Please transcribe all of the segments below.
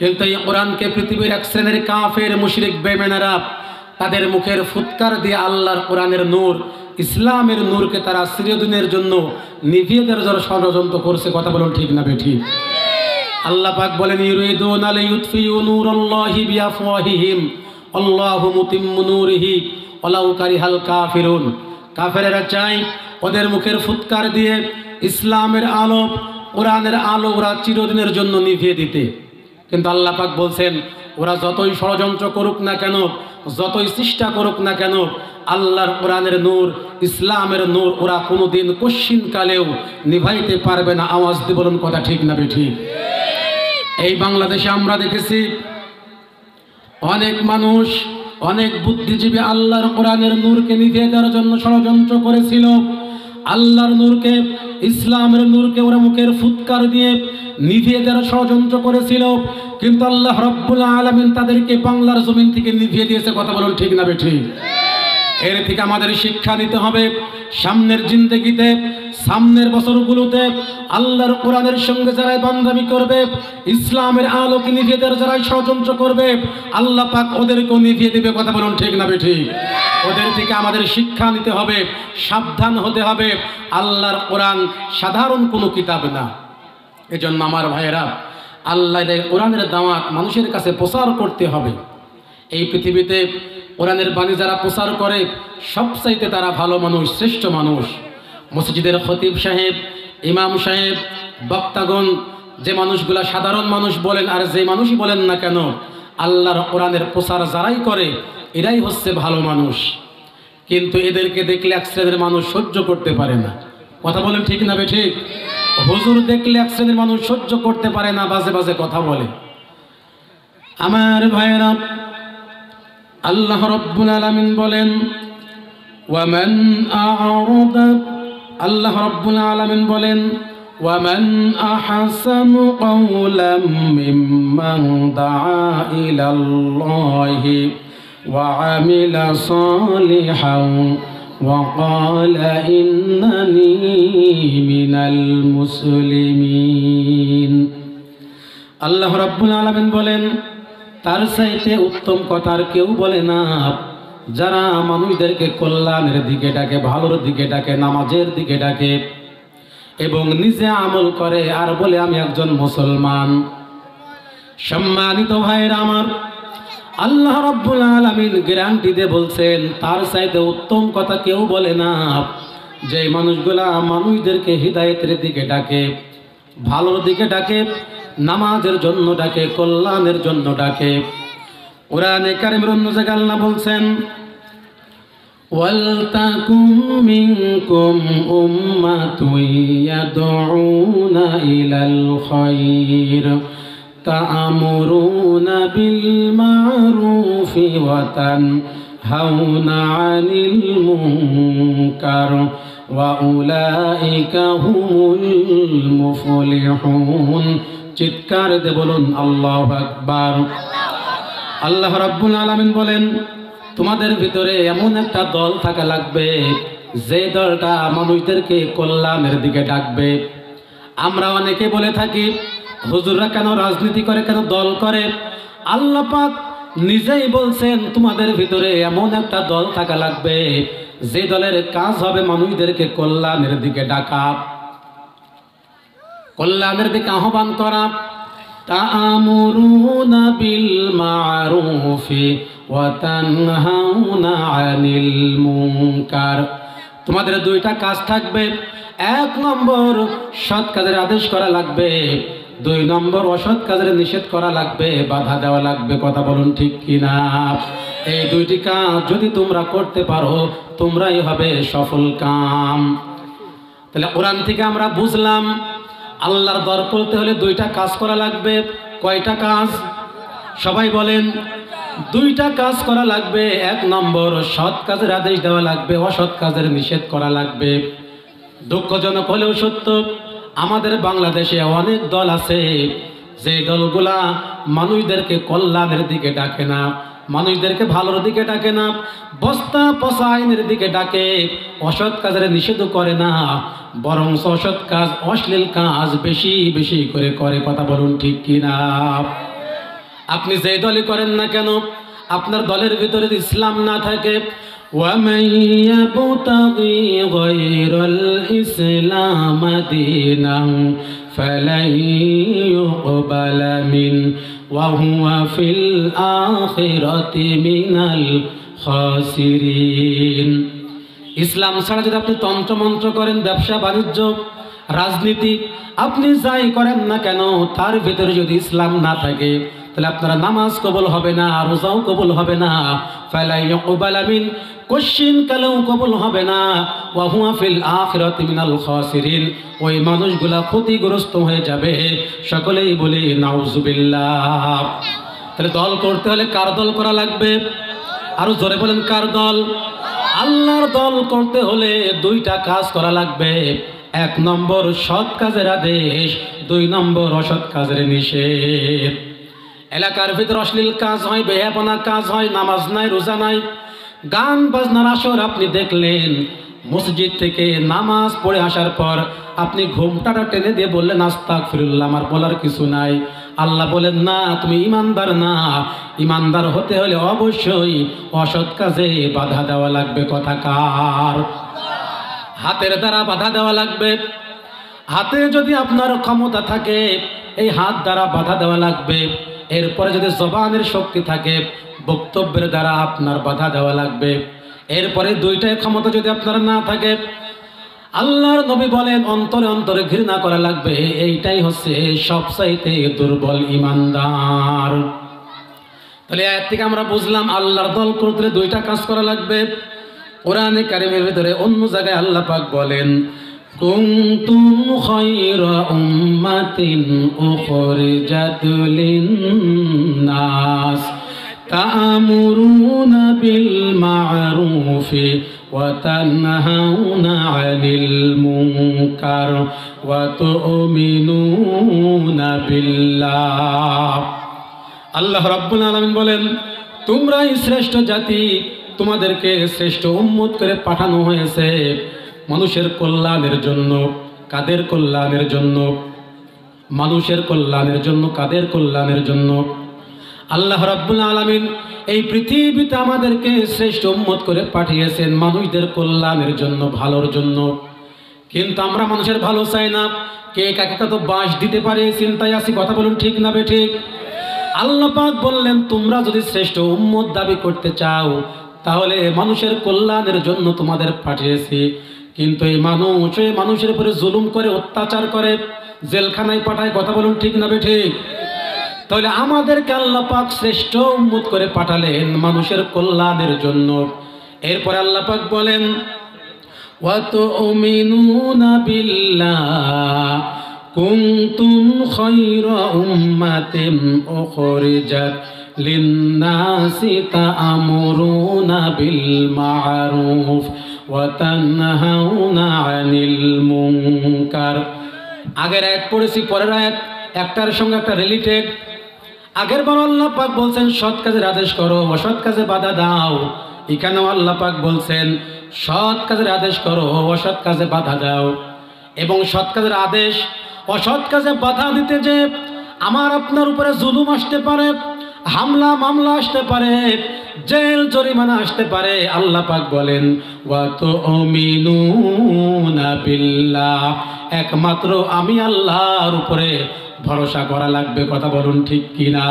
কিন্তু এই কোরআনকে পৃথিবীর এক শ্রেণীর কাফের মুশরিক বেঈমানেরা তাদের মুখের ফুৎকার দিয়ে আল্লাহর কোরআনের নূর, ইসলামের নূরকে তারা চিরদিনের জন্য নিভিয়ে দেওয়ার জন্য ষড়যন্ত্র করছে। কথা বলুন ঠিক না বেঠিক? আল্লাহ পাক বলেন, ইউরিদুনা লিইউতফিউ নূরাল্লাহি বিআফওয়াহিহিম আল্লাহু মুতিম্মু নূরিহি ওয়ালাউ কারিহাল কাফিরুন। কাফেরেরা চায় ওদের মুখের ফুৎকার দিয়ে ইসলামের আলো, কোরআনের আলো ওরা চিরদিনের জন্য নিভিয়ে দিতে। কিন্তু আল্লাহ পাক বলছেন, ওরা যতই ষড়যন্ত্র করুক না কেন, যতই চেষ্টা করুক না কেন, আল্লাহর কোরআনের নূর, ইসলামের নূর ওরা কোনোদিন কশ্চিনকালেও নিভাইতে পারবে না। আওয়াজ দিয়ে বলুন কথা ঠিক না বেঠিক? এই বাংলাদেশে আমরা দেখেছি অনেক মানুষ, অনেক বুদ্ধিজীবী আল্লাহর কোরআনের নূরকে নিভিয়ে দেওয়ার জন্য ষড়যন্ত্র করেছিল। আল্লাহর নূরকে, ইসলামের নূরকে ওরা মুখের ফুৎকার দিয়ে নিভিয়ে দেওয়ার ষড়যন্ত্র করেছিল। কিন্তু আল্লাহ রাব্বুল আলামিন তাদেরকে বাংলার জমিন থেকে নিভিয়ে দিয়েছে। কথা বলুন ঠিক না বেঠিক? এর থেকে আমাদের শিক্ষা নিতে হবে, সামনের জিন্দেগিতে, সামনের বছরগুলোতে আল্লাহর কোরআনের সঙ্গে যারা বান্দামি করবে, ইসলামের আলোকে নিভিয়ে দেওয়ার যারা ষড়যন্ত্র করবে, আল্লাহ পাক ওদেরকেও নিভিয়ে দেবে। কথা বলুন ঠিক না বেঠিক? ওদের থেকে আমাদের শিক্ষা নিতে হবে, সাবধান হতে হবে। আল্লাহর কোরআন সাধারণ কোনো কিতাব না। এজন্য আমার ভাইয়েরা, আল্লাহর কোরআনের দাওয়াত মানুষের কাছে প্রচার করতে হবে। এই পৃথিবীতে কোরআনের বাণী যারা প্রচার করে সবচাইতে তারা ভালো মানুষ, শ্রেষ্ঠ মানুষ। মসজিদের খতিব সাহেব, ইমাম সাহেব, বক্তাগণ, যে মানুষগুলা সাধারণ মানুষ বলেন আর যে মানুষই বলেন না কেন, আল্লাহর কোরআনের প্রচার যারাই করে এরাই হচ্ছে ভালো মানুষ। কিন্তু এদেরকে দেখলে এক শ্রেণীর মানুষ সহ্য করতে পারে না। কথা বলেন ঠিক না বেঠিক? হুজুর দেখলে এক শ্রেণীর মানুষ সহ্য করতে পারে না, বাজে বাজে কথা বলে। আমার ভাইয়েরা, আল্লাহ রাব্বুল আলামিন বলেন, ওয়ামান আ'রাদা, আল্লাহ রাব্বুল আলামিন বলেন, ওয়ামান আহসানু কাওলাম মিম্মান দাআ ইলাল্লাহি ওয়া আমিলা সালিহান ওয়া ক্বালা ইন্নানি মিনাল মুসলিমিন। আল্লাহ রাব্বুল আলামিন বলেন, তার চাইতে উত্তম কথা আর কেউ বলে না যারা মানুষদেরকে কল্যাণের দিকে ডাকে, ভালোর দিকে ডাকে, নামাজের দিকে ডাকে এবং নিজে আমল করে আর বলে আমি একজন মুসলমান। সম্মানিত ভাইরা আমার, আল্লাহ রাব্বুল আলামিন গ্যারান্টি দিয়ে বলছেন তার চাইতে উত্তম কথা কেউ বলে না যে মানুষগুলা মানুষদেরকে হিদায়াতের দিকে ডাকে, ভালোর দিকে ডাকে, নামাজের জন্য ডাকে, কল্যাণের জন্য ডাকে। কোরআনে কারীমের অন্য জায়গায় আল্লাহ বলছেন, ওয়ালতাকুম মিনকুম উম্মাতুন ইয়াদউনা ইলাল খায়র তা'মুরুনা বিল মা'রুফি ওয়া তানহাউনা আনিল মুনকার ওয়া উলাইকা হুমুল মুফলিহুন। চিৎকার দিয়ে বলুন আল্লাহু আকবার। আল্লাহ রাব্বুল আলামিন বলেন, তোমাদের ভিতরে এমন একটা দল থাকা লাগবে যে দলটা মানুষদেরকে কল্যাণের দিকে ডাকবে। আমরা অনেকে বলে থাকি হুজুররা কেন রাজনীতি করে, কেন দল করে? আল্লাহ পাক নিজেই বলছেন তোমাদের ভিতরে এমন একটা দল থাকা লাগবে যে দলের কাজ হবে মানুষদেরকে কল্যাণের দিকে ডাকা, কল্যাণের দিকে আহ্বান করা। তা'মুরুনা বিল মা'রুফি ওয়া তানহাউনা আনিল মুনকার। তোমাদের দুইটা কাজ থাকবে, এক নম্বর সৎ কাজের আদেশ করা লাগবে, দুই নম্বর অসৎ কাজের নিষেধ করা লাগবে, বাধা দেওয়া লাগবে। কথা বলুন ঠিক কিনা? এই দুইটি কাজ যদি তোমরা করতে পারো তোমরাই হবে সফল কাম। তাহলে কোরআন থেকে আমরা বুঝলাম আল্লাহর দর করতে হলে দুইটা কাজ করা লাগবে। কয়টা কাজ? সবাই বলেন। দুইটা কাজ করা লাগবে। এক নম্বর সৎ কাজের আদেশ দেওয়া লাগবে, অসৎ কাজের নিষেধ করা লাগবে। দুঃখজনক হলেও সত্য, আমাদের বাংলাদেশে অনেক দল আছে যে দলগুলা মানুষদেরকে কল্যাণের দিকে ডাকে না, মানুষদেরকে ভালোর দিকে ডাকে না, বস্তা পচা আইনের দিকে ডাকে, অসৎ কাজের নিষেধ করে না, বরং অসৎ কাজ, অশ্লীল কাজ বেশি বেশি করে করে। কথা বলুন ঠিক কিনা? আপনি যেই দলই করেন না কেন, আপনার দলের ভিতরে যদি ইসলাম না থাকে, وَمَن يَبْتَغِي غَيْرَ الْإِسْلَامِ دِينًا فَلَن يُقْبَلَ مِنْهُ وَهُوَ فِي الْآخِرَةِ مِنَ الْخَاسِرِينَ। ইসলাম ছাড়া যদি আপনি তন্ত্রমন্ত্র করেন, ব্যবসা বাণিজ্য, রাজনীতি, আপনি যাই করেন না কেন, তার ভিতরে যদি ইসলাম না থাকে, তাহলে আপনার নামাজ কবুল হবে না, রোজাও কবুল হবে না। ফালা ইয়াকবালা মিন, কোশ্চিন কালেও কবুল হবে না। ওয়া হুয়া ফিল আখিরাতি মিনাল খাসিরিন, ওই মানুষগুলা ক্ষতিগ্রস্ত হয়ে যাবে। সকলেই বলি নাউজুবিল্লাহ। তাহলে দল করতে হলে কার দল করা লাগবে? আরো জোরে বলেন, কার দল? আল্লাহর দল করতে হলে দুইটা কাজ করা লাগবে। এক নম্বর সৎ কাজের আদেশ, দুই নম্বর অসৎ কাজের নিষেধ। এলাকার ভিতরে অশ্লীল কাজ হয়, বেহাপনা কাজ হয়, নামাজ নাই, রোজা নাই, গান বাজনার আসর আপনি দেখলেন। মসজিদ থেকে নামাজ পড়ে আসার পর আপনি ঘুমটাটা টেনে দিয়ে বললেন আস্তাগফিরুল্লাহ, আমার বলার কিছু নাই। আল্লাহ বলেন না, তুমি ইমানদার না। ইমানদার হতে হলে অবশ্যই অসৎ কাজে বাধা দেওয়া লাগবে। কথা কার? হাতের দ্বারা বাধা দেওয়া লাগবে। হাতে যদি আপনার ক্ষমতা থাকে, এই হাত দ্বারা বাধা দেওয়া লাগবে। এরপরে যদি জবানের শক্তি থাকে, বক্তব্যের দ্বারা আপনার বাধা দেওয়া লাগবে। এরপরে দুইটাই ক্ষমতা যদি আপনার না থাকে, আল্লাহর নবী বলেন অন্তরে অন্তরে ঘৃণা করা লাগবে। এইটাই হচ্ছে সবচাইতে দুর্বল ইমানদার। তাহলে এর থেকে আমরা বুঝলাম আল্লাহর দল করতে দুইটা কাজ করা লাগবে। কোরআনে কারিমের ভিতরে অন্য জায়গায় আল্লাহ পাক বলেন, কুনতুম খায়রা উম্মাতিন উখরিজাত লিন-নাস তা'মুরুনা বিল মা'রুফি ওয়া তানহাউনা 'আনিল মুনকার ওয়া তু'মিনুনা বিল্লাহ। আল্লাহ রাব্বুল আলামিন বলেন, তোমরাই শ্রেষ্ঠ জাতি, তোমাদেরকে শ্রেষ্ঠ উম্মত করে পাঠানো হয়েছে মানুষের কল্যাণের জন্য। কাদের কল্যাণের জন্য? মানুষের কল্যাণের জন্য। কাদের কল্যাণের জন্য? আল্লাহ রাব্বুল আলামিন এই পৃথিবীতে আমাদেরকে শ্রেষ্ঠ উম্মত করে পাঠিয়েছেন মানুষদের কল্যাণের জন্য, ভালোর জন্য। কিন্তু আমরা মানুষের ভালো চাই না। কে কাকে কত বাঁশ দিতে পারে চিন্তায় আছি। কথা বলুন, ঠিক না বেঠিক? আল্লাহ পাক বললেন, তোমরা যদি শ্রেষ্ঠ উম্মত দাবি করতে চাও, তাহলে মানুষের কল্যাণের জন্য তোমাদের পাঠিয়েছি। কিন্তু এই মানুষের উপরে জুলুম করে, অত্যাচার করে, জেলখানায় পাঠায়। কথা বলুন, ঠিক না বেঠিক? তাহলে আমাদেরকে আল্লাহ পাক শ্রেষ্ঠ উম্মত করে পাঠালেন মানুষের কল্যাণের জন্য। এরপরে আল্লাহ পাক বলেন, ওয়া তু'মিনুনা বিল্লাহ কুনতুম খায়রা উম্মাতিন উখরিজাত লিন-নাসি তা'মুরুনা বিল মা'রুফ ওয়া তানহাউনা 'আনিল মুনকার। আগের আয়াত পড়েছি, পরের আয়াত একটার সঙ্গে একটা রিলেটেড। আগের বার আল্লাহ পাক বলছেন সৎ কাজের আদেশ করো, অসৎ কাজে বাধা দাও। এখানেও আল্লাহ পাক বলছেন সৎ কাজের আদেশ করো, অসৎ কাজে বাধা দাও। এবং সৎ কাজের আদেশ, অসৎ কাজে বাধা দিতে যে আমার আপনার উপরে জুলুম আসতে পারে, হামলা মামলা আসতে পারে, জেল জরিমানা আসতে পারে। আল্লাহ পাক বলেন, ওয়া তু'মিনুনা বিল্লাহ, একমাত্র আমি আল্লাহর উপরে ভরসা করা লাগবে। কথা বলুন, ঠিক কিনা?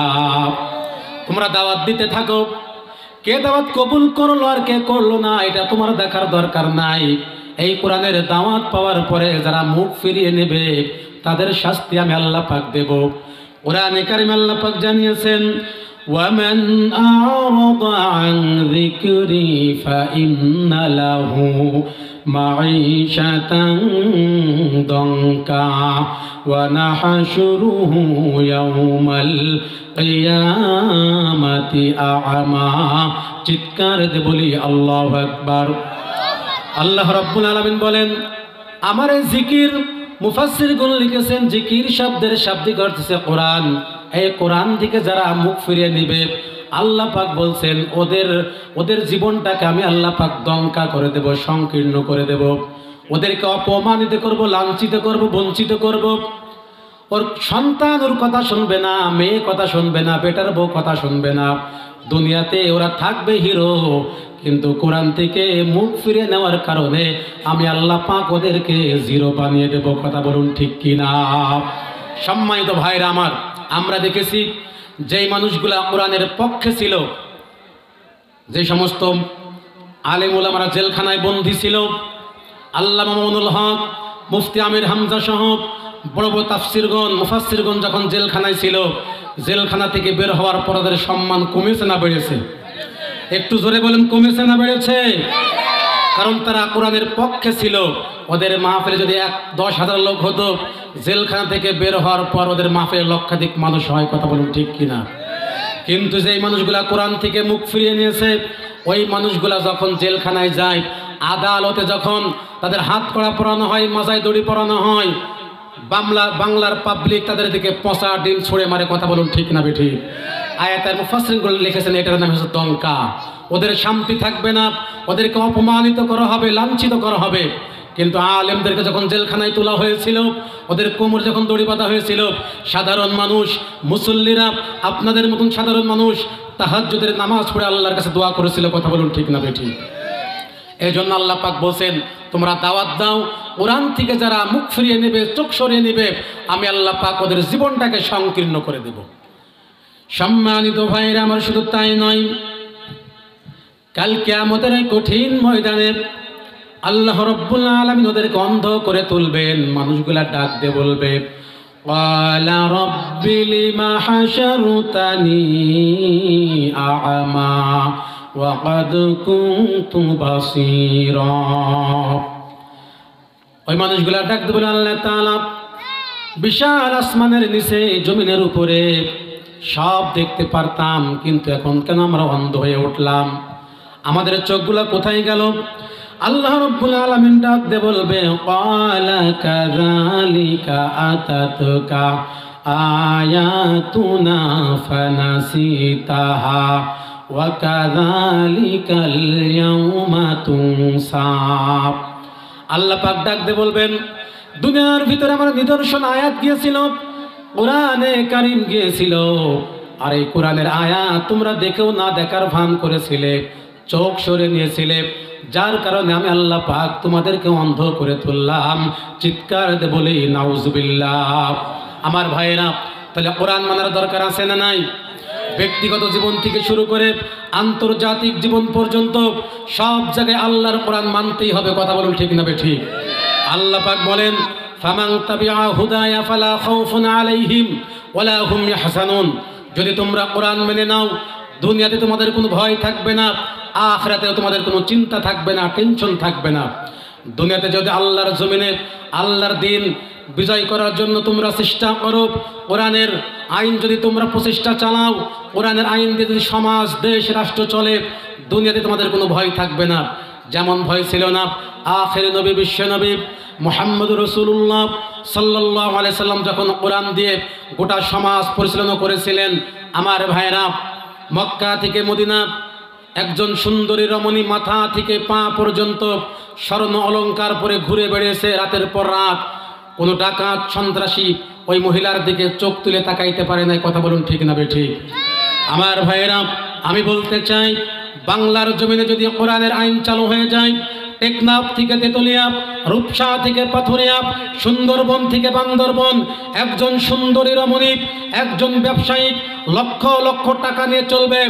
তোমরা দাওয়াত দিতে থাকো, কে দাওয়াত কবুল করলো আর কে করলো না এটা তোমার দেখার দরকার নাই। এই কোরআনের দাওয়াত পাওয়ার পরে যারা মুখ ফিরিয়ে নেবে তাদের শাস্তি আমি আল্লাহ পাক দেব। কোরআনে কারিমে আল্লাহ পাক জানিয়েছেন, ওয়ামান আ'রাদা আন যিকরি ফাইন্না লাহু মাঈশাতান দনকা ওয়া নাহশুরুহু ইয়াওমাল কিয়ামাতি আ'মা। চিৎকার দিয়ে বলি আল্লাহু আকবার। আল্লাহ রাব্বুল আলামিন বলেন, আমার এই জিকির, মুফাসসিরগণ লিখেছেন জিকির শব্দের শাব্দিক অর্থ হচ্ছে কোরআন। এই কোরআন থেকে যারা মুখ ফিরিয়ে নেবে, আল্লাহ পাক বলছেন ওদের জীবনটাকে আমি আল্লাহ পাক দঙ্কা করে দেব, সংকীর্ণ করে দেব। ওদেরকে অপমানিত করব, লাঞ্ছিত করব, বঞ্চিত করব। ওর সন্তান ওর কথা শুনবে না, মেয়ে কথা শুনবে না, বেটার বউ কথা শুনবে না। দুনিয়াতে ওরা থাকবে হিরো, কিন্তু কোরআন থেকে মুখ ফিরে নেওয়ার কারণে আমি আল্লাহ পাক ওদেরকে জিরো বানিয়ে দেব। কথা বলুন ঠিক কিনা? সম্মানিত ভাইরা আমার, আমরা দেখেছি যেই মানুষগুলা কোরআনের পক্ষে ছিল, যে সমস্ত আলেম ওলামারা জেলখানায় বন্দী ছিল, আল্লামা মামুনুল হক, মুফতি আমির হামজা সহ বড় বড় তাফসিরগণ, মুফাসসিরগণ যখন জেলখানায় ছিল, জেলখানা থেকে বের হওয়ার পর ওদের সম্মান কমেছে না বেড়েছে? একটু জোরে বলেন, কমেছে না বেড়েছে? কারণ তারা কোরআনের পক্ষে ছিল। ওদের মাহফিলে যদি 10,000 লোক হতো, জেলখানা থেকে বের হওয়ার পর ওদের মাহফিলে লক্ষাধিক মানুষ হয়। কথা বলুন ঠিক কিনা? কিন্তু যেই মানুষগুলা কোরআন থেকে মুখ ফিরিয়ে নিয়েছে, ওই মানুষগুলা যখন জেলখানায় যায়, আদালতে যখন তাদের হাত কড়া পরানো হয়, মাজায় দড়ি পরানো হয়, বাংলার পাবলিক তাদের দিকে পচা ডিম ছুঁড়ে মারে। কথা বলুন ঠিক না বেঠিক? আয়াতের মুফাসসিরগুলো লিখেছেন এটার নাম হচ্ছে দঙ্কা। ওদের শান্তি থাকবে না, ওদেরকে অপমানিত করা হবে, লাঞ্ছিত করা হবে। কিন্তু আলেমদেরকে যখন জেলখানায় তোলা হয়েছিল, ওদের কোমর যখন দড়ি বাঁধা হয়েছিল, সাধারণ মানুষ, মুসল্লিরা, আপনাদের মতন সাধারণ মানুষ তাহাজ্জুদের নামাজ পড়ে আল্লাহর কাছে দোয়া করেছিল। কথা বলুন ঠিক না বেঠিক? এই জন্য আল্লাহ পাক বলছেন, তোমরা দাওয়াত দাও, কোরআন থেকে যারা মুখ ফিরিয়ে নেবে, চোখ সরিয়ে নেবে, আমি আল্লাহ পাক ওদের জীবনটাকে সংকীর্ণ করে দেব। সম্মানিত ভাইরা আমার, শুধু তাই নয়, কাল কিয়ামতের এই কঠিন ময়দানে আল্লাহ রাব্বুল আলামিন ওদেরকে অন্ধ করে তুলবেন। মানুষগুলা ডাক দিয়ে বলবে, ওয়ালা রাব্বি লিমা হাশারতানি আ'মা ওয়া ক্বাদ কুনতু বাসীরা। ওই মানুষগুলা ডাক দিয়ে বলে, আল্লাহ তাআলা, বিশাল আসমানের নিচে, জমিনের উপরে সব দেখতে পারতাম, কিন্তু এখন কেন আমরা অন্ধ হয়ে উঠলাম? আমাদের চোখগুলা কোথায় গেল? আল্লাহ রাব্বুল আলামিন ডাক দিয়ে বলবে, ক্বালা কাযালিকা আতাতুকা আয়াতুনা ফানাসিতাহা ওয়া কাযালিকাল ইয়াউমা তুনসা। আল্লাহ পাক ডাক দিয়ে বলবেন, দুনিয়ার ভিতরে আমার নিদর্শন আয়াত গিয়েছিল, কোরআনে কারীম গিয়েছিল, আর এই কোরআনের আয়াত তোমরা দেখেও না দেখার ভান করেছিলে, চোখ সরে নিয়েছিলে, যার কারণে আমি আল্লাহ পাক তোমাদেরকে অন্ধ করে তুললাম। চিৎকার দিয়ে বলি নাউজুবিল্লাহ। আমার ভাইয়েরা, তাহলে কোরআন মানার দরকার আছে না নাই? ব্যক্তিগত জীবন থেকে শুরু করে আন্তর্জাতিক জীবন পর্যন্ত সব জায়গায় আল্লাহর কোরআন মানতেই হবে। কথা বলুন ঠিক না বেঠিক? আল্লাহ পাক বলেন, ফামান তাবিআ হুদায়া ফালা খাউফুন আলাইহিম ওয়ালা হুম ইয়াহজানুন। যদি তোমরা কোরআন মেনে নাও, দুনিয়াতে তোমাদের কোনো ভয় থাকবে না, আখিরাতেও তোমাদের কোনো চিন্তা থাকবে না, টেনশন থাকবে না। দুনিয়াতে যদি আল্লাহর জমিনে আল্লাহর দিন বিজয় করার জন্য তোমরা চেষ্টা করো, কোরআনের আইন যদি তোমরা প্রচেষ্টা চালাও, কোরআনের আইন দিয়ে যদি সমাজ, দেশ, রাষ্ট্র চলে, দুনিয়াতে তোমাদের কোনো ভয় থাকবে না। যেমন ভয় ছিল না আখির নবী, বিশ্ব নবী মুহাম্মদুর রাসূলুল্লাহ সাল্লাল্লাহু আলাইহি সাল্লাম যখন কোরআন দিয়ে গোটা সমাজ পরিচালনা করেছিলেন। আমার ভাইরা, মক্কা থেকে মদিনা একজন সুন্দরী রমণী মাথা থেকে পা পর্যন্ত স্বর্ণ অলংকার পরে ঘুরে বেড়িয়েছে রাতের পর রাত। কোনো ডাকাত, সন্ত্রাসী ওই মহিলার দিকে চোখ তুলে তাকাইতে পারে নাই। কথা বলুন ঠিক না বেঠিক? আমার ভাইয়েরা, আমি বলতে চাই, বাংলার জমিনে যদি কোরআনের আইন চালু হয়ে যায়, টেকনাফ থেকে তেতুলিয়া, রূপসা থেকে পাথুরিয়া, সুন্দরবন থেকে বান্দরবন, একজন সুন্দরী রমণী, একজন ব্যবসায়ী লক্ষ লক্ষ টাকা নিয়ে চলবে,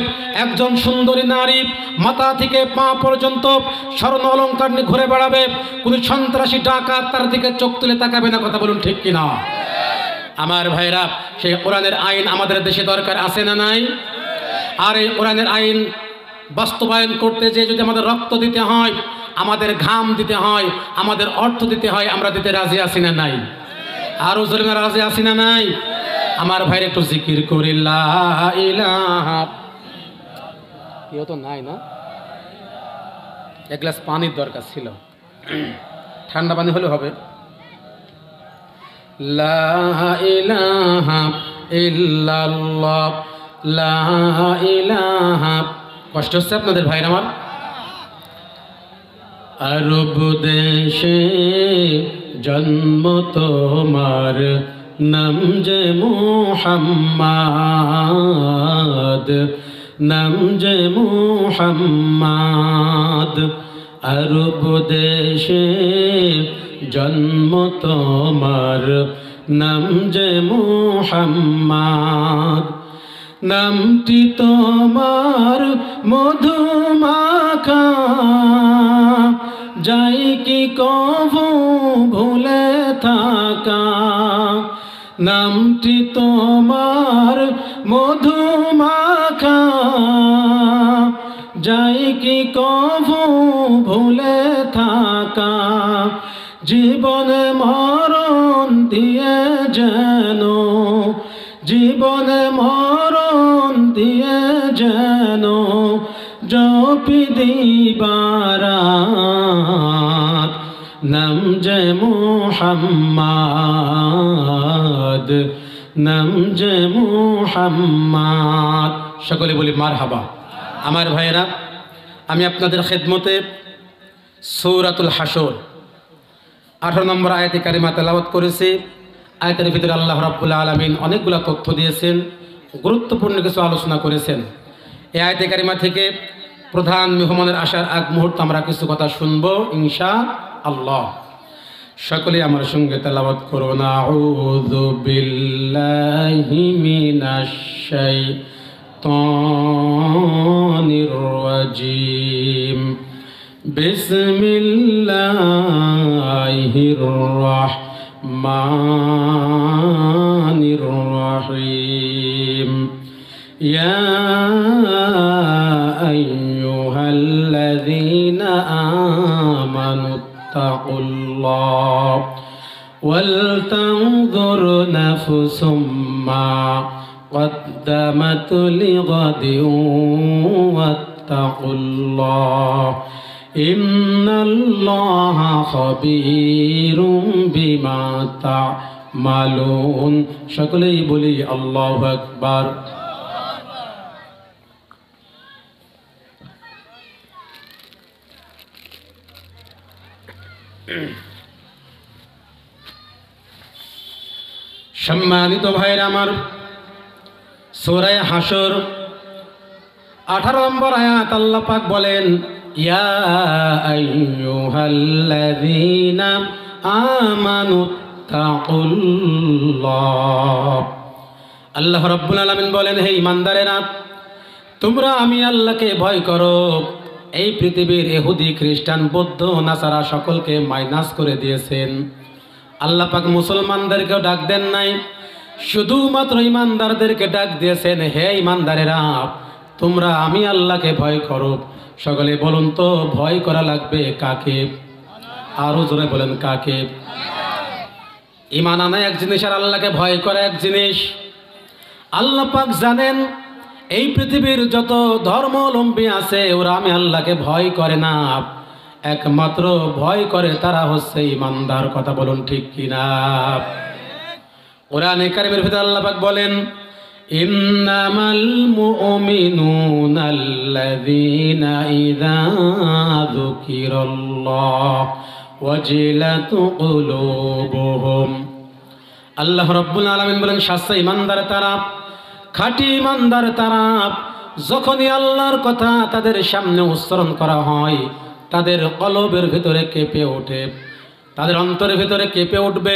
একজন সুন্দরী নারী মাথা থেকে পা পর্যন্ত স্বর্ণ অলংকার নিয়ে ঘুরে বেড়াবে, কোনো সন্ত্রাসী ডাকাত তার দিকে চোখ তুলে তাকাবে না। কথা বলুন ঠিক কিনা? আমার ভাইরা, সেই কোরআনের আইন আমাদের দেশে দরকার আছে না নাই? আর এই কোরআনের আইন বাস্তবায়ন করতে যে যদি আমাদের রক্ত দিতে হয়, আমাদের ঘাম দিতে হয়, আমাদের অর্থ দিতে হয়, আমরা দিতে রাজি আছি না নাই? আরো জোরে রাজি আছি না নাই? আমার ভাইরা, একটু জিকির করি লা ইলাহা। কেউ তো নাই না? এক গ্লাস পানির দরকার ছিল, ঠান্ডা পানি হলে হবে। লা ইলাহা ইল্লাল্লাহ, লা ইলাহা। কষ্ট হচ্ছে আপনাদের ভাইরা আমার? আরব দেশে জন্ম তোমার, নাম যে মুহাম্মদ, নাম যে মুহাম্মদ। আরব দেশে জন্ম তোমার, নাম যে মুহাম্মদ। নামটি তোমার মধুমাখা, যাই কি কভু ভুলে থাকা। নামটি তোমার মধুমাখা, যাই কি কভু ভুলে থাকা। জীবনে মরণ দিয়ে যেন, জীবনে মরণ দিয়ে যেন জপি দিবারাত। নাম যে মুহাম্মদ, নাম যে মুহাম্মদ। সকলে বলি মারহাবা। আমার ভাইয়েরা, আমি আপনাদের খেদমতে সূরাতুল হাসর 18 নম্বর আয়াতে কারিমা তেলাওয়াত করেছি। আয়াতের ভিতরে আল্লাহ রাব্বুল আলামিন অনেকগুলো তথ্য দিয়েছেন, গুরুত্বপূর্ণ কিছু আলোচনা করেছেন। এই আয়াতে কারিমা থেকে প্রধান মেহমানের আসার আগ মুহূর্ত আমরা কিছু কথা শুনবো ইনশাআল্লাহ। সকলে আমার সঙ্গে তেলাওয়াত করুন। আউযু বিল্লাহি মিনাশ শাইতানির রাজিম। বিসমিল্লাহির রাহমানির রাহিম। ইয়া আইয়ুহাল্লাযীনা আমানু তাকুল্লাহ ওয়াল তানজুর নাফসুম মা قدمت لغد واتقوا الله إن الله خبير بما تعملون। সকলেই বলি আল্লাহু আকবার। সম্মানিত ভাইরা আমার, সূরা হাসর 18 নম্বর আয়াত আল্লাহ পাক বলেন, ইয়া আইয়ুহাল্লাযীনা আমানু তাকুল্লাহ। আল্লাহ রাব্বুল আলামিন বলেন, হে ঈমানদারেরা, তোমরা আমি আল্লাহকে ভয় করো। এই পৃথিবীর ইহুদি, খ্রিস্টান, বৌদ্ধ, নাসারা সকলকে মাইনাস করে দিয়েছেন। আল্লাহ পাক মুসলমানদেরকেও ডাক দেন নাই, শুধুমাত্র ইমানদারদেরকে ডাক দিয়েছেন, হে ইমানদারেরা, তোমরা আমি আল্লাহকে ভয় করো। সকলে বলুন তো, ভয় করা লাগবে কাকে? আরো জোরে বলেন, কাকে? ঈমান আনা এক জিনিস আর আল্লাহকে ভয় করা এক জিনিস। আল্লাহ পাক জানেন এই পৃথিবীর যত ধর্মাবলম্বী আছে ওরা আমি আল্লাহকে ভয় করে না, একমাত্র ভয় করে তারা হচ্ছে ঈমানদার। কথা বলুন ঠিক কিনা? কোরআনে কারীমের ভিতরে আল্লাহ পাক বলেন, ইন্নামাল মুমিনুনাল্লাযীনা ইযা যুকিরাল্লাহ ওয়াজিলাত কুলুবুহুম। আল্লাহ রাব্বুল আলামিন বলেন, সচ্চা ঈমানদার তারা, খাঁটি ঈমানদার তারা, যখনই আল্লাহর কথা তাদের সামনে উচ্চারণ করা হয় তাদের কলবের ভিতরে কেঁপে ওঠে, তাদের অন্তরের ভিতরে কেঁপে উঠবে।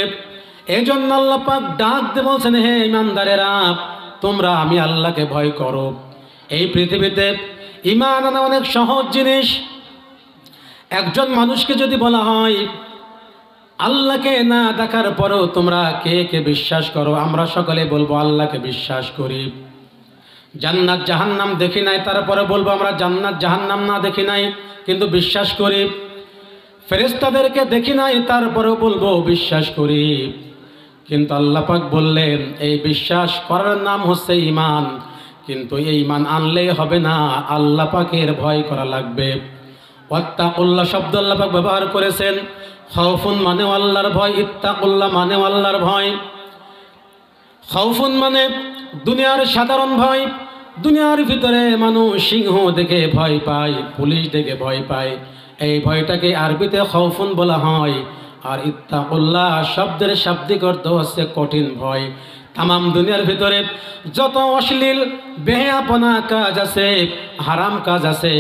এই জন্য আল্লাহ পাক ডাক দিয়ে বলছেন, হে ঈমানদারেরা, তোমরা আমি আল্লাহকে ভয় করো। এই পৃথিবীতে ঈমান আনা অনেক সহজ জিনিস। একজন মানুষকে যদি বলা হয় আল্লাহকে না দেখার পরেও তোমরা কে কে বিশ্বাস করো, আমরা সকলে বলবো আল্লাহকে বিশ্বাস করি। জান্নাত জাহান্নাম দেখি নাই, তারপরে বলবো আমরা জান্নাত জাহান্নাম না দেখি নাই কিন্তু বিশ্বাস করি। ফেরেশতাদেরকে দেখি নাই, তারপরেও বলবো বিশ্বাস করি। কিন্তু আল্লাহ পাক বললেন এই বিশ্বাস করার নাম হচ্ছে ঈমান, কিন্তু এই ঈমান আনলেই হবে না, আল্লাহ পাকের ভয় করা লাগবে। ওয়াত্তাকুল্লাহ শব্দ আল্লাহ পাক ব্যবহার করেছেন। খাউফুন মানে আল্লাহর ভয়, ইত্তাকুল্লাহ মানে আল্লাহর ভয়। খাউফুন মানে দুনিয়ার সাধারণ ভয়। দুনিয়ার ভিতরে মানুষ সিংহ দেখে ভয় পায়, পুলিশ দেখে ভয় পায়, এই ভয়টাকে আরবিতে খাউফুন বলা হয়। আর ইত্তাকুল্লাহ শব্দের শাব্দিক অর্থ হচ্ছে কঠিন ভয়। তামাম দুনিয়ার ভিতরে যত অশ্লীল বেহায়াপনা কাজ আছে, হারাম কাজ আছে,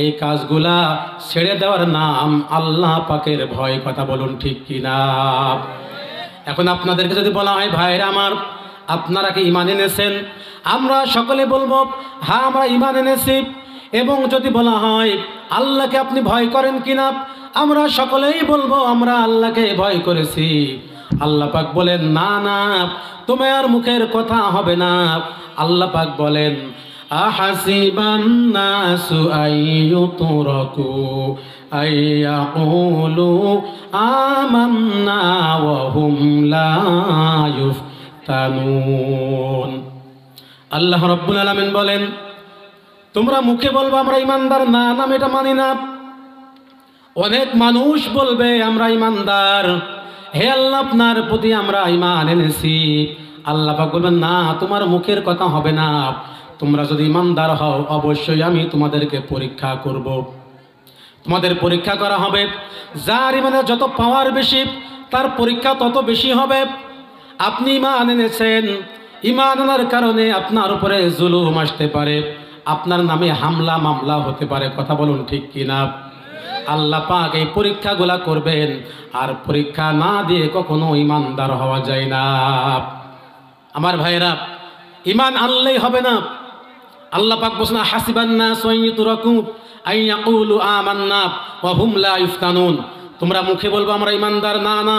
এই কাজগুলা ছেড়ে দেওয়ার নাম আল্লাহ পাকের ভয়। কথা বলুন ঠিক কিনা? এখন আপনাদেরকে যদি বলা হয় ভাইরা আমার, আপনারা কি ঈমান এনেছেন? আমরা সকলে বলবো হ্যাঁ আমরা ঈমান এনেছি। এবং যদি বলা হয় আল্লাহকে আপনি ভয় করেন কিনা, আমরা সকলেই বলবো আমরা আল্লাহকে ভয় করেছি। আল্লাহ পাক বলেন না না, তোমার মুখের কথা হবে না। আল্লাহ পাক বলেন আহাসিবান নাসু আইয়ুতরাকু আইয়াকুলু আমান্না ওয়া হুম লা ইফতানুন। আল্লাহ রাব্বুল আলামিন বলেন তোমরা মুখে বলবে আমরা ইমানদার, না না এটা মানি না। অনেক মানুষ বলবে আমরা ইমানদার, হে আল্লাহ আপনার প্রতি আমরা ঈমান এনেছি। আল্লাহ পাক বলবেন না, তোমার মুখের কথা হবে না। তোমরা যদি ইমানদার হও অবশ্যই আমি তোমাদেরকে পরীক্ষা করব। তোমাদের পরীক্ষা করা হবে। যার ইমানে যত পাওয়ার বেশি তার পরীক্ষা তত বেশি হবে। আপনি ঈমান এনেছেন, ঈমান আনার কারণে আপনার উপরে জুলুম আসতে পারে, আপনার নামে হামলা মামলা হতে পারে। কথা বলুন ঠিক কিনা? আল্লাহ পাক এই পরীক্ষাগুলা করবেন, আর পরীক্ষা না দিয়ে কখনো ইমানদার হওয়া যায় না। আমার ভাইরা, ঈমান আনলেই হবে না। আল্লাহ পাক বলেন হাসিবান নাসু আইয়ুতরাকু আইয়াকুলু আমান্না ওয়া হুম লা ইফতানুন। তোমরা মুখে বলবো আমরা ইমানদার, না না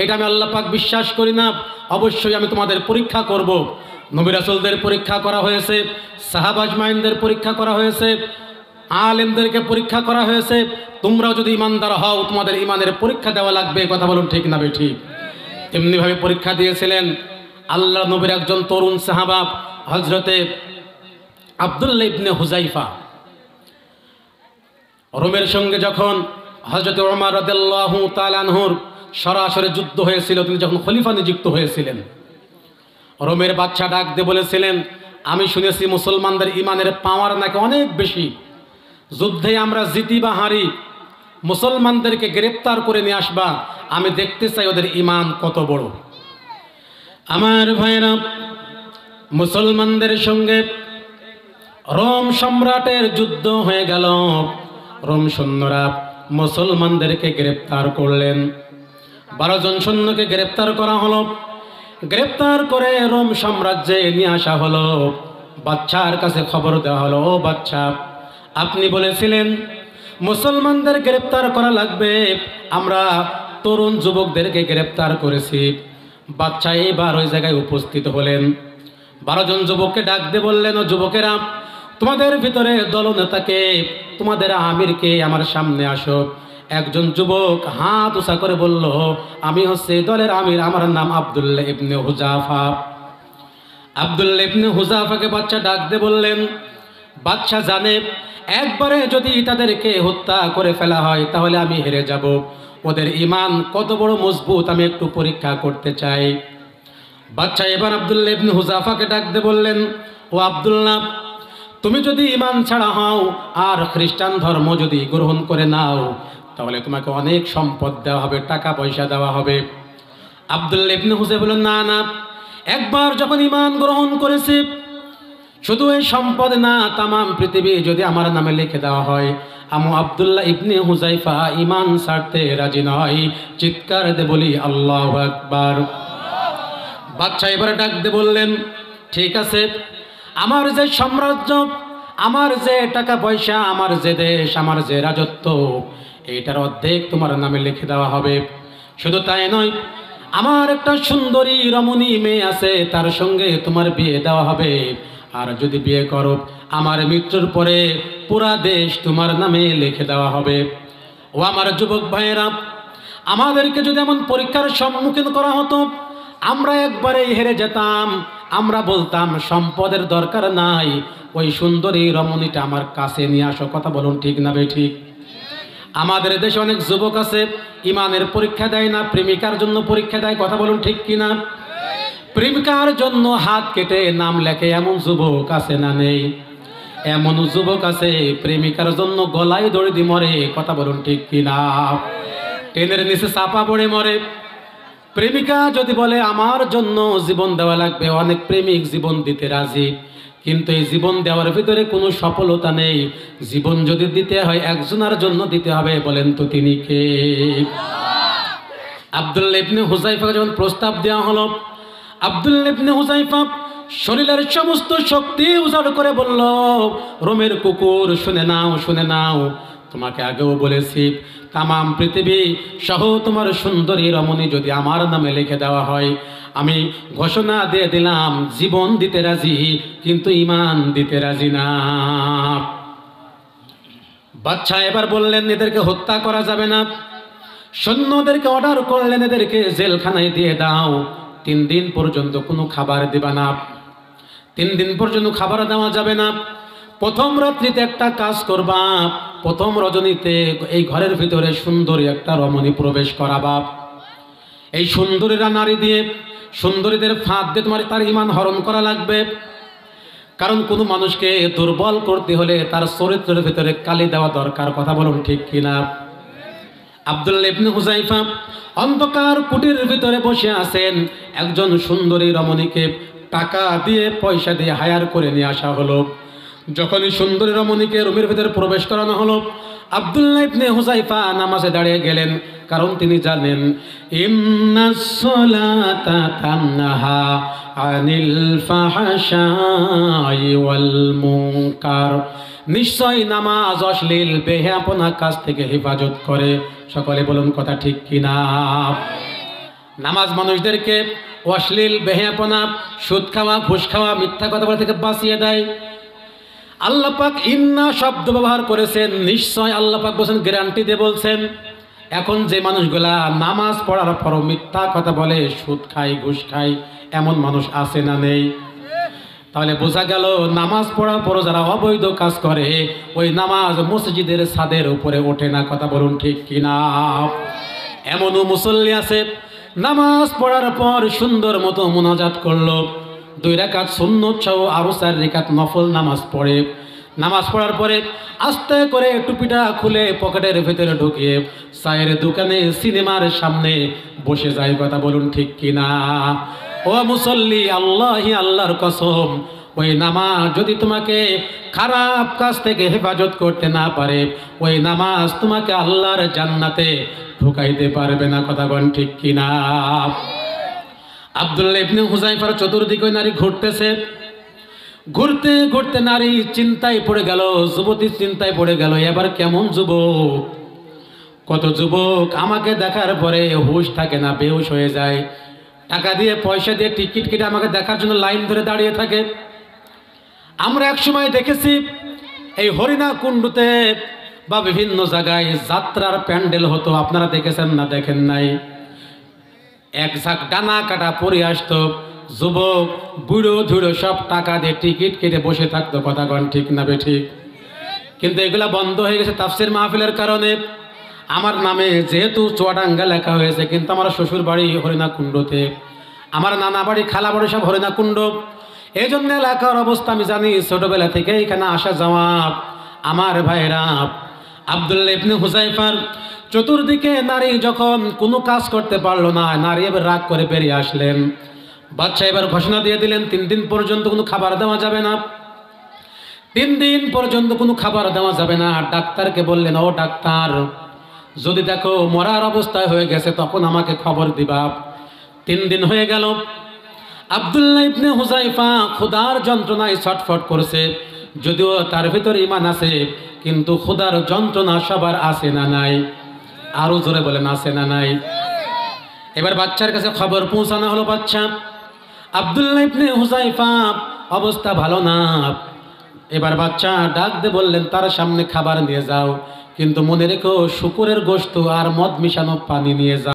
এটা আমি আল্লাহ পাক বিশ্বাস করি না, অবশ্যই আমি তোমাদের পরীক্ষা করব। নবী রাসূলদের পরীক্ষা করা হয়েছে, সাহাবা আজমাইনদের পরীক্ষা করা হয়েছে, আলেমদেরকে পরীক্ষা করা হয়েছে। তোমরাও যদি ইমানদার হও তোমাদের ইমানের পরীক্ষা দেওয়া লাগবে। কথা বলুন ঠিক না ঠিক? এমনিভাবে পরীক্ষা দিয়েছিলেন আল্লাহ নবীর একজন তরুণ সাহাবা হযরতে আব্দুল্লাহ ইবনে হুযাইফা। রোমের সঙ্গে যখন হযরত ওমর রাদিয়াল্লাহু তাআলা আনহুর সরাসরি যুদ্ধ হয়েছিল, তিনি যখন খলিফা নিযুক্ত হয়েছিলেন, রোমের বাদশা ডাক দিয়ে বলেছিলেন আমি শুনেছি মুসলমানদের ইমানের পাওয়ার নাকি অনেক বেশি, যুদ্ধে আমরা জিতি বা হারি, মুসলমানদেরকে গ্রেপ্তার করে নিয়ে আসবা, আমি দেখতে চাই ওদের ইমান কত বড়। আমার ভাইরা, মুসলমানদের সঙ্গে রোম সম্রাটের যুদ্ধ হয়ে গেল। রোম সৈন্যরা মুসলমানদেরকে গ্রেপ্তার করলেন। 12 জন সৈন্যকে গ্রেপ্তার করা হলো। গ্রেপ্তার করে রোম সাম্রাজ্যে নিয়ে আসা হলো। বাদশার কাছে খবর দেওয়া হলো, ও বাদশা আপনি বলেছিলেন মুসলমানদের গ্রেপ্তার করা লাগবে, আমরা তরুণ যুবকদেরকে গ্রেপ্তার করেছি। বাদশা এবার ওই জায়গায় উপস্থিত হলেন। 12 জন যুবককে ডাক দিয়ে বললেন, ও যুবকেরা, তোমাদের ভিতরে দলনেতাকে, তোমাদের আমিরকে আমার সামনে আসো। একজন যুবক হাত উঁচা করে বলল, আমি হচ্ছে দলের আমির, আমার নাম আব্দুল্লাহ ইবনে হুযাফা। আব্দুল্লাহ ইবনে হুযাফাকে বাদশা ডাক দিয়ে বললেন, বাদশা জানে একবারে যদি তাদেরকে হত্যা করে ফেলা হয় তাহলে আমি হেরে যাব, ওদের ঈমান কত বড় মজবুত আমি একটু পরীক্ষা করতে চাই। বাদশা এবার আব্দুল্লাহ ইবনে হুযাফাকে ডাক দিয়ে বললেন, ও আব্দুল্লাহ, তুমি যদি ঈমান ছাড়া হও আর খ্রিস্টান ধর্ম যদি গ্রহণ করে নাও তাহলে তোমাকে অনেক সম্পদ দেওয়া হবে, টাকা পয়সা দেওয়া হবে। আব্দুল্লাহ ইবনে হুযাফা বললেন, না না, একবার যখন ঈমান গ্রহণ করেছি, শুধু এই সম্পদ না, তামাম পৃথিবী যদি আমার নামে লিখে দেওয়া হয়, আমি আব্দুল্লাহ ইবনে হুযাফা ঈমান ছাড়তে রাজি নয়। চিৎকার দিয়ে বলি আল্লাহু আকবার। বাদশা এবারে ডাক দিয়ে বললেন, ঠিক আছে, আমার যে সাম্রাজ্য, আমার যে টাকা পয়সা, আমার যে দেশ, আমার যে রাজত্ব, এইটার অর্ধেক তোমার নামে লিখে দেওয়া হবে। শুধু তাই নয়, আমার একটা সুন্দরী রমণী মেয়ে আছে, তার সঙ্গে তোমার বিয়ে দেওয়া হবে। আর যদি বিয়ে করো, আমার মৃত্যুর পরে পুরা দেশ তোমার নামে লিখে দেওয়া হবে। ও আমার যুবক ভাইয়েরা, আমাদেরকে যদি এমন পরীক্ষার সম্মুখীন করা হতো, আমরা একবারেই হেরে যেতাম। আমরা বলতাম সম্পদের দরকার নাই, ওই সুন্দরী রমণীটা আমার কাছে নিয়ে আসো। কথা বলুন ঠিক না ঠিক? আমাদের দেশে অনেক যুবক আছে ইমানের পরীক্ষা দেয় না, প্রেমিকার জন্য পরীক্ষা দেয়। কথা বলুন ঠিক কিনা? প্রেমিকার জন্য হাত কেটে নাম লেখে এমন যুবক আছে না নেই? এমন যুবক আছে প্রেমিকার জন্য গলায় দড়ি দিয়ে মরে। কথা বলুন ঠিক কিনা? ট্রেনের নিচে চাপা পড়ে মরে। প্রেমিকা যদি বলে আমার জন্য জীবন দেওয়া লাগবে, অনেক প্রেমিক জীবন দিতে রাজি, কিন্তু এই জীবন দেওয়ার ভিতরে কোনো সফলতা নেই। জীবন যদি দিতে হয় একজনের জন্য দিতে হবে, বলেন তো তিনি কে? আব্দুল্লাহ ইবনে হুযায়ফাকে যখন প্রস্তাব দেওয়া হলো, আব্দুল্লাহ ইবনে হুযায়ফা শরীরের সমস্ত শক্তি উজাড় করে বলল, রোমের কুকুর শুনে নাও, শুনে নাও, তোমাকে আগেও বলেছি তামাম পৃথিবী সহ তোমার সুন্দরী রমণী যদি আমার নামে লিখে দেওয়া হয়, আমি ঘোষণা দিয়ে দিলাম জীবন দিতে রাজি, কিন্তু ঈমান দিতে রাজি না। বাদশা এবার বললেন এদেরকে হত্যা করা যাবে না। সৈন্যদেরকে অর্ডার করলেন এদেরকে জেলখানায় দিয়ে দাও, 3 দিন পর্যন্ত কোনো খাবার দেবা না, 3 দিন পর্যন্ত খাবার দেওয়া যাবে না। প্রথম রাত্রিতে একটা কাজ করবা, প্রথম রজনীতে এই ঘরের ভিতরে সুন্দরী একটা রমণী প্রবেশ করাবা। এই সুন্দরীরা নারী দিয়ে, সুন্দরীদের ফাঁদ দিয়ে তোমার তার ঈমান হরণ করা লাগবে। কারণ কোনো মানুষকে দুর্বল করতে হলে তার চরিত্রের ভিতরে কালি দেওয়া দরকার। কথা বলুন ঠিক কিনা? আব্দুল্লাহ ইবনে হুযায়ফা অন্ধকার কুটির ভিতরে বসে আছেন, একজন সুন্দরী রমণীকে টাকা দিয়ে, পয়সা দিয়ে হায়ার করে নিয়ে আসা হলো। যখনই সুন্দরী রমণীকে রুমের ভিতরে প্রবেশ করানো হলো, আব্দুল্লাহ ইবনে হুযায়ফা নামাজে দাঁড়িয়ে গেলেন, কারণ তিনি জানেন ইন্নাস সালাতা তানহা আনিল ফাহশাই ওয়াল মুনকার, নিশ্চয় নামাজ অশ্লীল বেহায়াপনা কাজ থেকে হেফাজত করে। সকলে বলুন কথা ঠিক কিনা? নামাজ মানুষদেরকে অশ্লীল বেহায়াপনা, সুদ খাওয়া, ঘুষ খাওয়া, মিথ্যা কথা বলা থেকে বাঁচিয়ে দেয়। আল্লাহ পাক ইন্না শব্দ ব্যবহার করেছেন, নিশ্চয় আল্লাহ পাক বলছেন, গ্যারান্টি দিয়ে বলছেন। এখন যে মানুষগুলা নামাজ পড়ার পরও মিথ্যা কথা বলে, সুদ খায়, ঘুষ খায়, এমন মানুষ আছে না নেই? তাহলে বোঝা গেল নামাজ পড়ার পরও যারা অবৈধ কাজ করে, ওই নামাজ মসজিদের ছাদের উপরে ওঠে না। কথা বলুন ঠিক কিনা? এমনও মুসল্লি আছে নামাজ পড়ার পর সুন্দর মতো মুনাজাত করলো, 2 রাকাত সুন্নত সহ আরো 4 রাকাত নফল নামাজ পড়ে। নামাজ পড়ার পরে আস্তে করে টুপিটা খুলে পকেটের ভেতরে ঢুকিয়ে চায়ের দোকানে, সিনেমার সামনে বসে যায়। কথা বলুন ঠিক কিনা? ও মুসল্লি, আল্লাহর কসম, ওই নামাজ যদি তোমাকে খারাপ কাজ থেকে হেফাজত করতে না পারে, ওই নামাজ তোমাকে আল্লাহর জান্নাতে ঢুকাইতে পারবে না। কথা বলুন ঠিক কিনা? আব্দুল্লাহ ইবনে হুযায়ফার চতুর্দিকে নারী ঘুরতেছে, ঘুরতে ঘুরতে নারী চিন্তায় পড়ে গেল, যুবতী চিন্তায় পড়ে গেল, এবার কেমন যুবক। কত যুবক আমাকে দেখার পরে হুঁশ থাকে না, বেহুশ হয়ে যায়, টাকা দিয়ে পয়সা দিয়ে টিকিট কেটে আমাকে দেখার জন্য লাইন ধরে দাঁড়িয়ে থাকে। আমরা একসময় দেখেছি এই হরিণা কুণ্ডুতে বা বিভিন্ন জায়গায় যাত্রার প্যান্ডেল হতো, আপনারা দেখেছেন না দেখেন নাই? এক ঝাঁক ডানা কাটা পরে আসতো, যুবক বুড়ো ধুড়ো সব টাকা দিয়ে টিকিট কেটে বসে থাকতো। কথা কন ঠিক না বেঠিক? কিন্তু এগুলা বন্ধ হয়ে গেছে তাফসীর মাহফিলের কারণে। আমার নামে যেহেতু চুয়াডাঙ্গা লেখা হয়েছে, কিন্তু আমার শ্বশুর বাড়ি হরিণাকুণ্ডতে, আমার নানা বাড়ি খালা বাড়ি সব হরিণাকুণ্ড। এই জন্য এলাকার অবস্থা আমি জানি, ছোটবেলা থেকে এখানে আসা যাওয়া। আমার ভাইরা, আব্দুল্লাহ ইবনে হুযায়ফার চতুর্দিকে নারী যখন কোনো কাজ করতে পারলো না, নারী এবার রাগ করে বেরিয়ে আসলেন। বাদশা এবার ঘোষণা দিয়ে দিলেন 3 দিন পর্যন্ত কোনো খাবার দেওয়া যাবে না, 3 দিন পর্যন্ত কোনো খাবার দেওয়া যাবে না। ডাক্তারকে বললেন, ও ডাক্তার, যদি দেখো মরার অবস্থায় হয়ে গেছে তখন আমাকে খবর দিবা। 3 দিন হয়ে গেল, আব্দুল্লাহ ইবনে হুযায়ফা ক্ষুধার যন্ত্রণায় ছটফট করছে। যদিও তার ভিতরে ঈমান আছে, কিন্তু ক্ষুধার যন্ত্রণা সবার আছে না নাই? আরো জোরে বলেন, আছে না নাই? এবার বাচ্চার কাছে খবর পৌঁছানো হলো, বাচ্চা আব্দুল্লাহ ইবনে হুযায়ফা অবস্থা ভালো না। এবার বাচ্চা ডাক দিয়ে বললেন, তার সামনে খাবার নিয়ে যাও, কিন্তু মনে রেখো শুকরের গোশত আর মদ মিশানো পানি নিয়ে যাও।